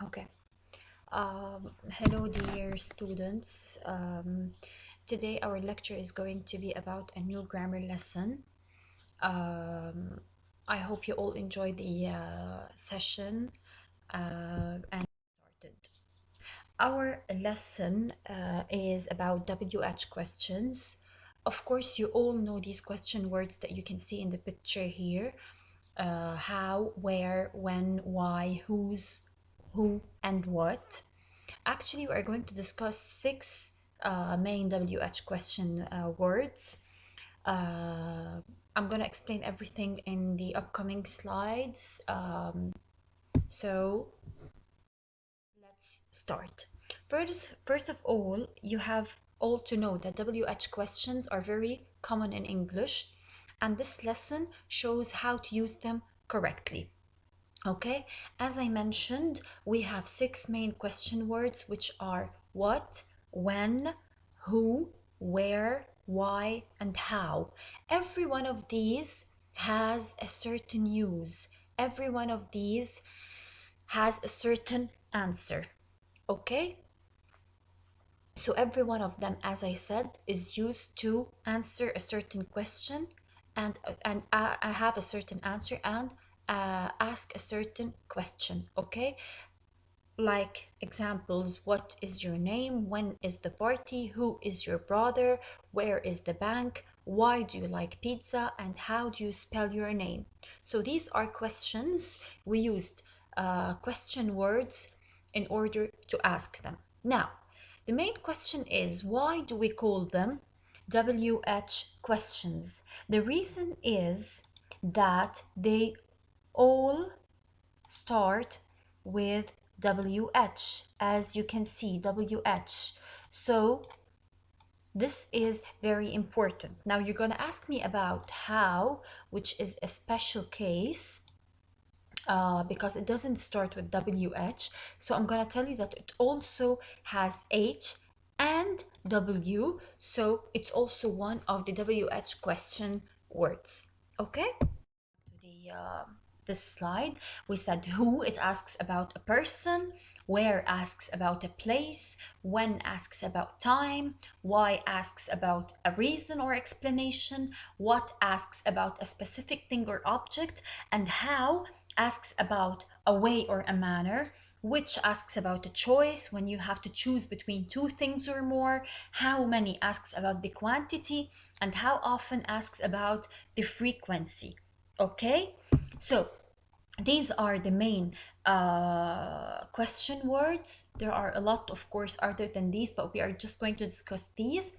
Okay. Hello, dear students. Today our lecture is going to be about a new grammar lesson. Um, I hope you all enjoyed the session and started. Our lesson is about WH questions. Of course, you all know these question words that you can see in the picture here. How, where, when, why, whose, who, and what. Actually, we are going to discuss six main WH question words. Uh, I'm going to explain everything in the upcoming slides. So let's start. First of all, you have all to know that WH questions are very common in English, and this lesson shows how to use them correctly. Okay, as I mentioned, we have six main question words, which are what, when, who, where, why, and how. Every one of these has a certain use. Every one of these has a certain answer. Okay, so every one of them, as I said, is used to answer a certain question, and I have a certain answer and ask a certain question. Okay, like examples: what is your name, when is the party, who is your brother, where is the bank, why do you like pizza, and how do you spell your name. So these are questions. We used question words in order to ask them. Now the main question is, why do we call them WH questions? The reason is that they all start with WH, as you can see, WH. So this is very important. Now you're going to ask me about how, which is a special case because it doesn't start with WH. So I'm going to tell you that it also has H and W. So it's also one of the WH question words. Okay? The this slide, we said who, it asks about a person, where asks about a place, when asks about time, why asks about a reason or explanation, what asks about a specific thing or object, and how asks about a way or a manner, which asks about a choice when you have to choose between two things or more, how many asks about the quantity, and how often asks about the frequency. Okay, so these are the main question words. There are a lot, of course, other than these, but we are just going to discuss these.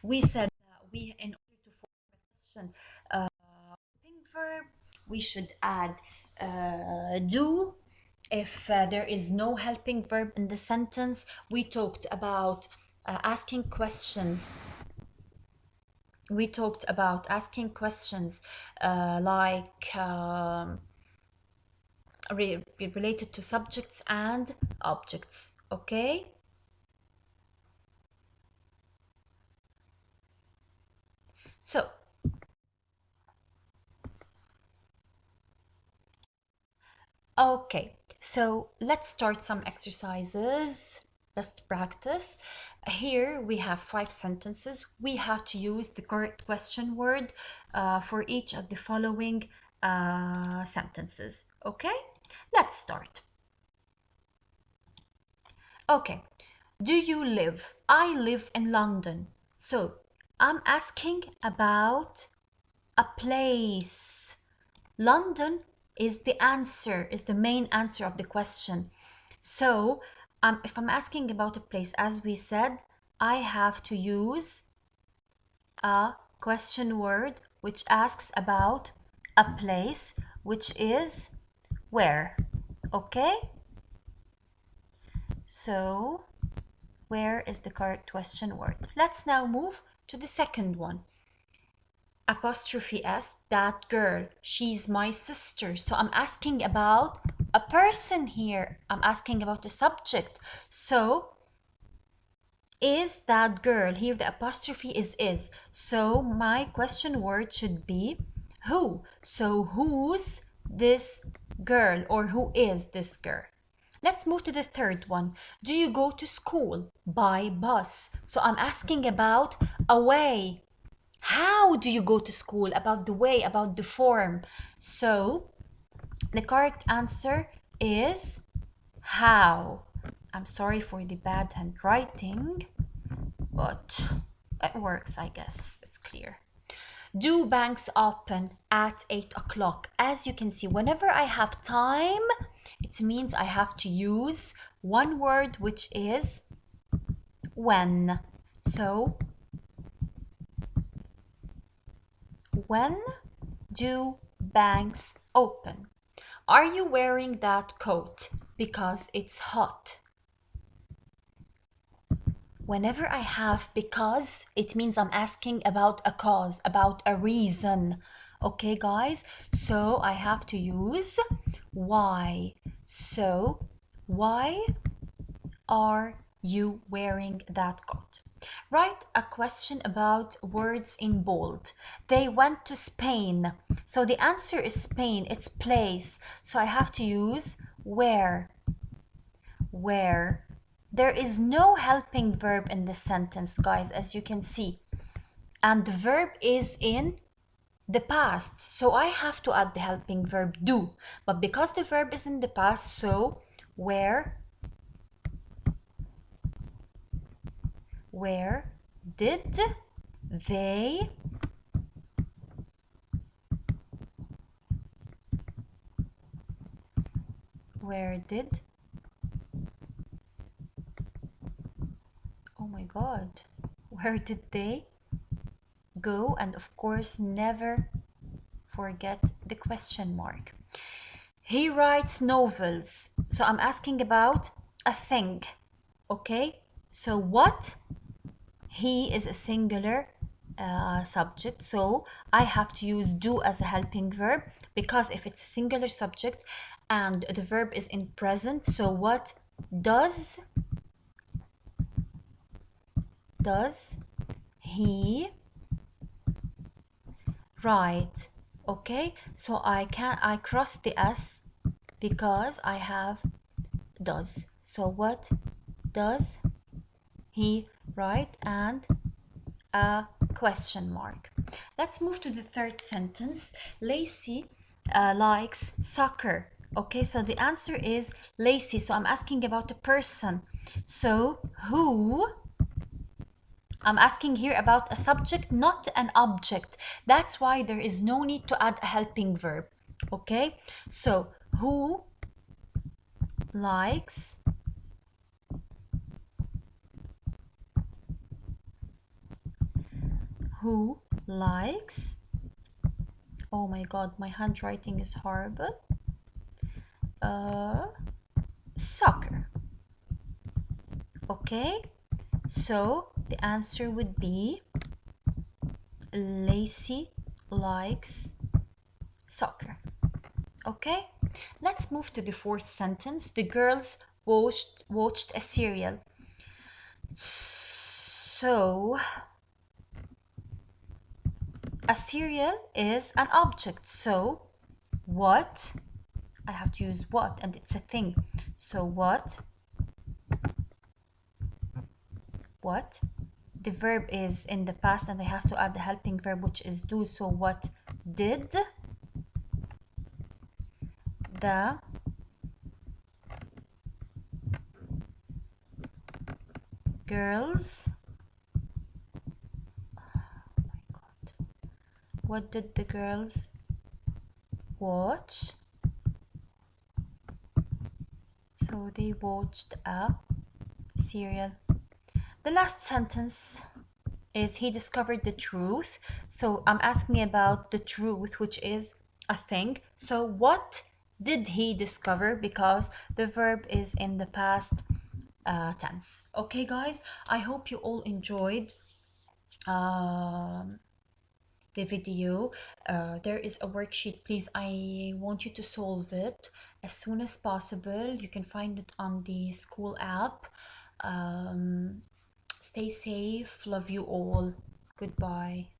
We said that in order to form a question verb, we should add do. If there is no helping verb in the sentence, we talked about asking questions. We talked about asking questions like related to subjects and objects. Okay, so let's start some exercises. Let's practice. Here we have 5 sentences. We have to use the correct question word for each of the following sentences. Okay, let's start. Okay, do you live? I live in London. So I'm asking about a place. London is the answer, is the main answer of the question. So if I'm asking about a place, as we said, I have to use a question word which asks about a place, which is where. Okay? So where is the correct question word? Let's now move to the second one. Apostrophe S, that girl, she's my sister. So I'm asking about a person here. I'm asking about the subject. So is that girl, here the apostrophe is. So my question word should be who. So who's this girl, or who is this girl? Let's move to the third one. Do you go to school by bus? So I'm asking about a way. How do you go to school? About the way, about the form. So the correct answer is how. I'm sorry for the bad handwriting, but it works, I guess. It's clear. Do banks open at 8 o'clock? As you can see, whenever I have time, it means I have to use one word, which is when. So, when do banks open? Are you wearing that coat because it's hot? Whenever I have because, it means I'm asking about a cause, about a reason. Okay, guys? So I have to use why. So, why are you wearing that coat? Write a question about words in bold. They went to Spain. So the answer is Spain, it's place. So I have to use where. Where. There is no helping verb in this sentence, guys, as you can see. And the verb is in the past. So I have to add the helping verb do. But because the verb is in the past, so where did they oh my god, where did they go? And of course, never forget the question mark. He writes novels. So I'm asking about a thing. Okay, so what? He is a singular subject, so I have to use do as a helping verb, because if it's a singular subject and the verb is in present, so what does he write? Okay, so I cross the s because I have does. So what does he write? And a question mark. Let's move to the third sentence. Lacey likes soccer. Okay, so the answer is Lacey. So I'm asking about a person. So who? I'm asking here about a subject, not an object. That's why there is no need to add a helping verb. Okay, so who likes oh my god, my handwriting is horrible, soccer. Okay, so the answer would be Lacey likes soccer. Okay, let's move to the fourth sentence. The girls watched a serial. So a serial is an object. So what? I have to use what, and it's a thing. So what? The verb is in the past and I have to add the helping verb, which is do. So what did the girls what did the girls watch? So they watched a serial. The last sentence is he discovered the truth. So I'm asking about the truth, which is a thing. So what did he discover? Because the verb is in the past tense. Okay, guys, I hope you all enjoyed the video. There is a worksheet. Please, I want you to solve it as soon as possible. You can find it on the school app. Stay safe. Love you all. Goodbye.